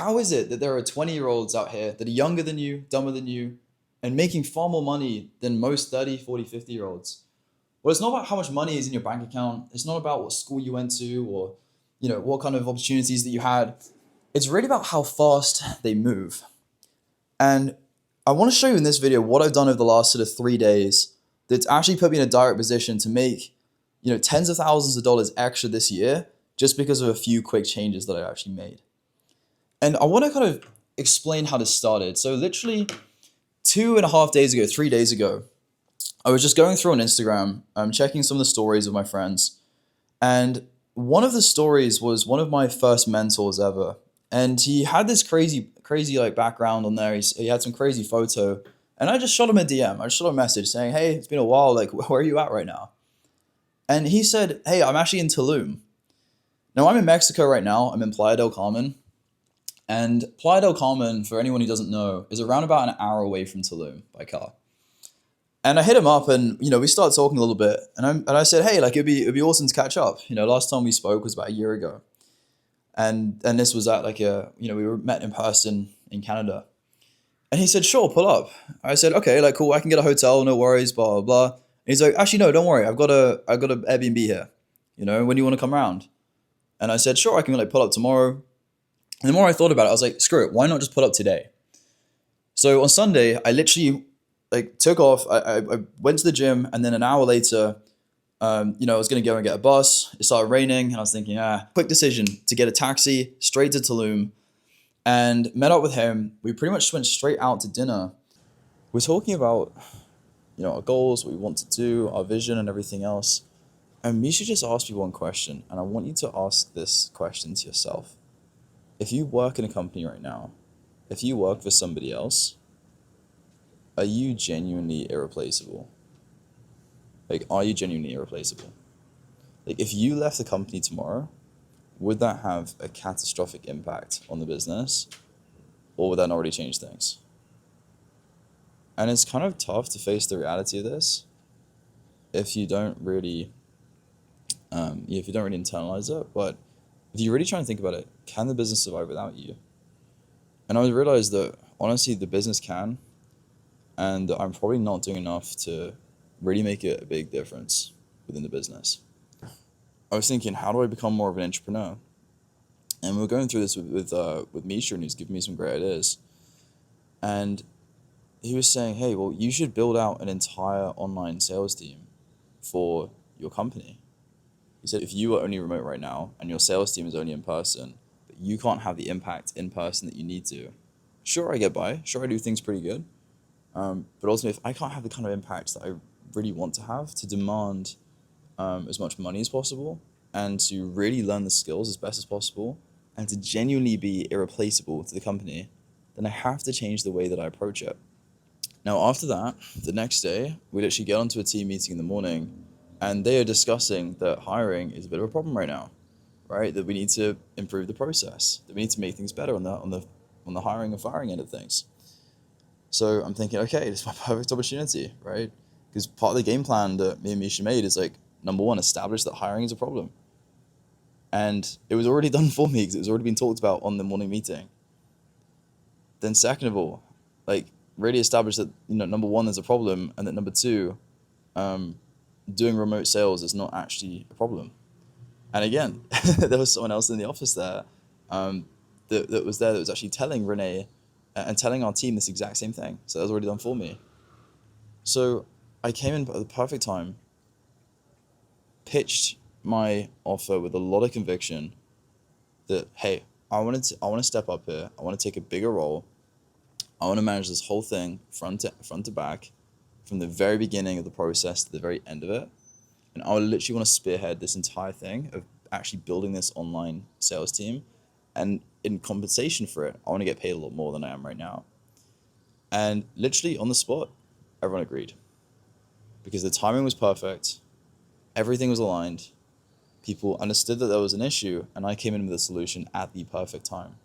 how is it that there are 20-year-olds out here that are younger than you, dumber than you, and making far more money than most 30, 40, 50-year-olds? Well, it's not about how much money is in your bank account. It's not about what school you went to or, what kind of opportunities that you had. It's really about how fast they move. And I want to show you in this video what I've done over the last sort of 3 days that's actually put me in a direct position to make, tens of thousands of dollars extra this year just because of a few quick changes that I actually made. And I want to kind of explain how this started. So literally 2.5 days ago, 3 days ago, I was just going through on Instagram, checking some of the stories of my friends. And one of the stories was one of my first mentors ever. And he had this crazy like background on there. He had some crazy photo. And I just shot him a DM. I just shot him a message saying, hey, it's been a while. Like, where are you at right now? And he said, hey, I'm actually in Tulum. Now, I'm in Mexico right now. I'm in Playa del Carmen. And Playa del Carmen, for anyone who doesn't know, is around about an hour away from Tulum by car. And I hit him up, and we started talking a little bit, and I said, hey, like it'd be awesome to catch up. Last time we spoke was about a year ago, and this was at like we were met in person in Canada, and he said, sure, pull up. I said, okay, like cool, I can get a hotel, no worries, blah blah blah. And he's like, actually no, don't worry, I've got a Airbnb here. When do you want to come around? And I said, sure, I can like pull up tomorrow. And the more I thought about it, I was like, screw it, why not just pull up today? So on Sunday, I literally like took off. I went to the gym, and then an hour later, I was gonna go and get a bus. It started raining, and I was thinking, quick decision to get a taxi straight to Tulum, and met up with him. We pretty much went straight out to dinner. We're talking about our goals, what we want to do, our vision, and everything else. And Misha just asked me one question, and I want you to ask this question to yourself. If you work in a company right now, if you work for somebody else, are you genuinely irreplaceable? Like, are you genuinely irreplaceable? Like, if you left the company tomorrow, would that have a catastrophic impact on the business, or would that not already change things? And it's kind of tough to face the reality of this if you don't really, internalize it. But if you really try and think about it, can the business survive without you? And I realized that honestly, the business can, and I'm probably not doing enough to really make it a big difference within the business. I was thinking, how do I become more of an entrepreneur? And we were going through this with Misha, and he's giving me some great ideas. And he was saying, hey, well, you should build out an entire online sales team for your company. He said, if you are only remote right now and your sales team is only in person, but you can't have the impact in person that you need to, sure, I get by. Sure, I do things pretty good. But ultimately, if I can't have the kind of impact that I really want to have, to demand as much money as possible, and to really learn the skills as best as possible, and to genuinely be irreplaceable to the company, then I have to change the way that I approach it. Now, after that, the next day, we'd actually get onto a team meeting in the morning, and they are discussing that hiring is a bit of a problem right now, right? That we need to improve the process, that we need to make things better on the hiring and firing end of things. So I'm thinking, okay, this is my perfect opportunity, right? Because part of the game plan that me and Misha made is like, number one, establish that hiring is a problem. And it was already done for me because it was already been talked about on the morning meeting. Then second of all, like really establish that, number one, there's a problem, and that number two, doing remote sales is not actually a problem. And again, there was someone else in the office there that was there that was actually telling Renee and telling our team this exact same thing. So that was already done for me. So I came in at the perfect time, pitched my offer with a lot of conviction that, hey, I want to step up here. I want to take a bigger role. I want to manage this whole thing front to back, from the very beginning of the process to the very end of it. And I literally want to spearhead this entire thing of actually building this online sales team. And in compensation for it, I want to get paid a lot more than I am right now. And literally on the spot, everyone agreed. Because the timing was perfect, everything was aligned, people understood that there was an issue, and I came in with a solution at the perfect time.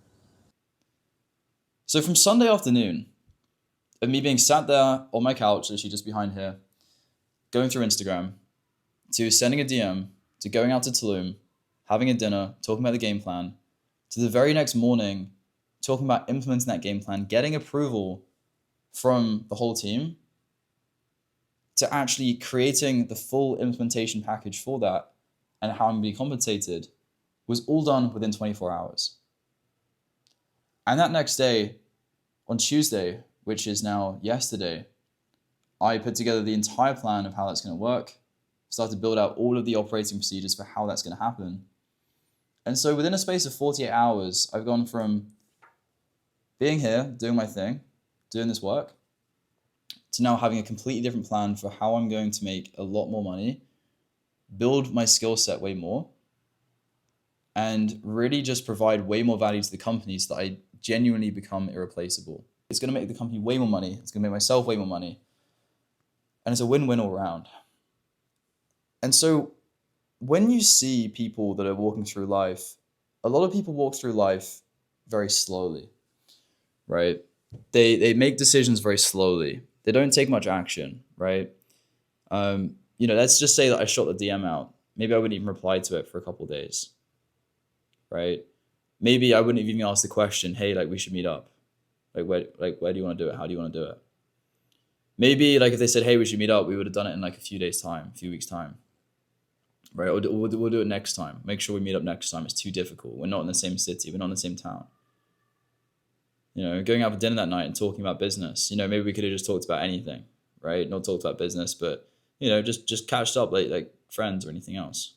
So from Sunday afternoon, of me being sat there on my couch, literally just behind here, going through Instagram, to sending a DM, to going out to Tulum, having a dinner, talking about the game plan, to the very next morning, talking about implementing that game plan, getting approval from the whole team, to actually creating the full implementation package for that and how I'm being compensated, was all done within 24 hours. And that next day, on Tuesday, which is now yesterday, I put together the entire plan of how that's going to work, started to build out all of the operating procedures for how that's going to happen. And so within a space of 48 hours, I've gone from being here, doing my thing, doing this work, to now having a completely different plan for how I'm going to make a lot more money, build my skill set way more, and really just provide way more value to the company so that I genuinely become irreplaceable. It's going to make the company way more money. It's going to make myself way more money. And it's a win-win all around. And so when you see people that are walking through life, a lot of people walk through life very slowly, right? They make decisions very slowly. They don't take much action, right? Let's just say that I shot the DM out. Maybe I wouldn't even reply to it for a couple of days, right? Maybe I wouldn't have even asked the question, hey, we should meet up. Where do you want to do it? How do you want to do it? Maybe if they said, hey, we should meet up, we would have done it in a few days' time, a few weeks' time, right? Or we'll do it next time. Make sure we meet up next time. It's too difficult. We're not in the same city. We're not in the same town. Going out for dinner that night and talking about business. Maybe we could have just talked about anything, right? Not talked about business, but just catched up like friends or anything else.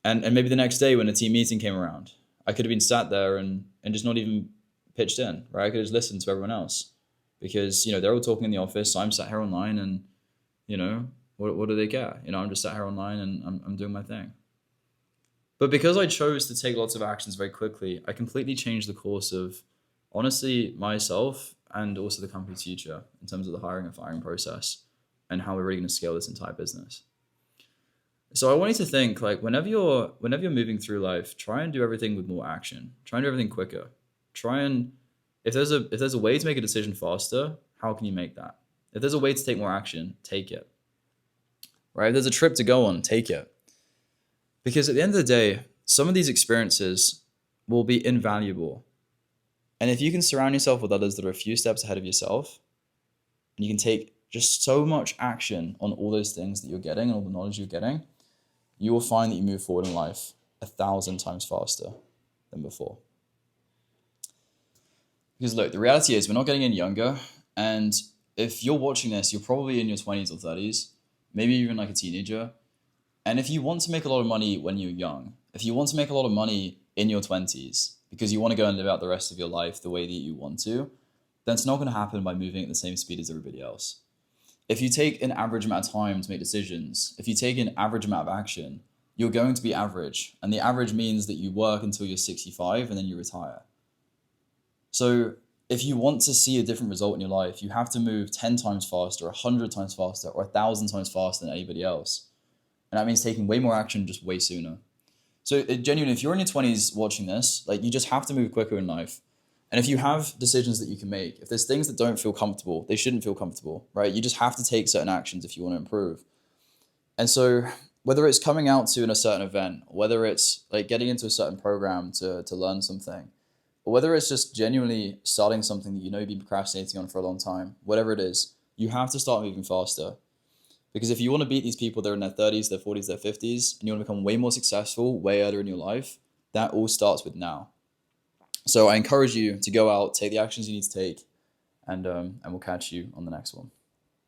And maybe the next day when a team meeting came around, I could have been sat there and just not even pitched in, right? I could have just listened to everyone else because they're all talking in the office. So I'm sat here online, and what do they care? I'm just sat here online and I'm doing my thing. But because I chose to take lots of actions very quickly, I completely changed the course of, honestly, myself and also the company's future in terms of the hiring and firing process and how we're really going to scale this entire business. So I want you to think, whenever you're moving through life, try and do everything with more action. Try and do everything quicker. If there's a way to make a decision faster, how can you make that? If there's a way to take more action, take it. Right? If there's a trip to go on, take it. Because at the end of the day, some of these experiences will be invaluable. And if you can surround yourself with others that are a few steps ahead of yourself, and you can take just so much action on all those things that you're getting and all the knowledge you're getting, you will find that you move forward in life 1,000 times faster than before. Because look, the reality is we're not getting any younger. And if you're watching this, you're probably in your 20s or 30s, maybe even a teenager. And if you want to make a lot of money when you're young, if you want to make a lot of money in your 20s because you want to go and live out the rest of your life the way that you want to, then it's not going to happen by moving at the same speed as everybody else. If you take an average amount of time to make decisions, if you take an average amount of action, you're going to be average. And the average means that you work until you're 65 and then you retire. So if you want to see a different result in your life, you have to move 10 times faster, 100 times faster, or 1,000 times faster than anybody else. And that means taking way more action just way sooner. So genuinely, if you're in your 20s watching this, you just have to move quicker in life. And if you have decisions that you can make, if there's things that don't feel comfortable, they shouldn't feel comfortable, right? You just have to take certain actions if you want to improve. And so whether it's coming out to a certain event, whether it's getting into a certain program to learn something, or whether it's just genuinely starting something that you've been procrastinating on for a long time, whatever it is, you have to start moving faster. Because if you want to beat these people that are in their 30s, their 40s, their 50s, and you want to become way more successful way earlier in your life, that all starts with now. So I encourage you to go out, take the actions you need to take, and we'll catch you on the next one.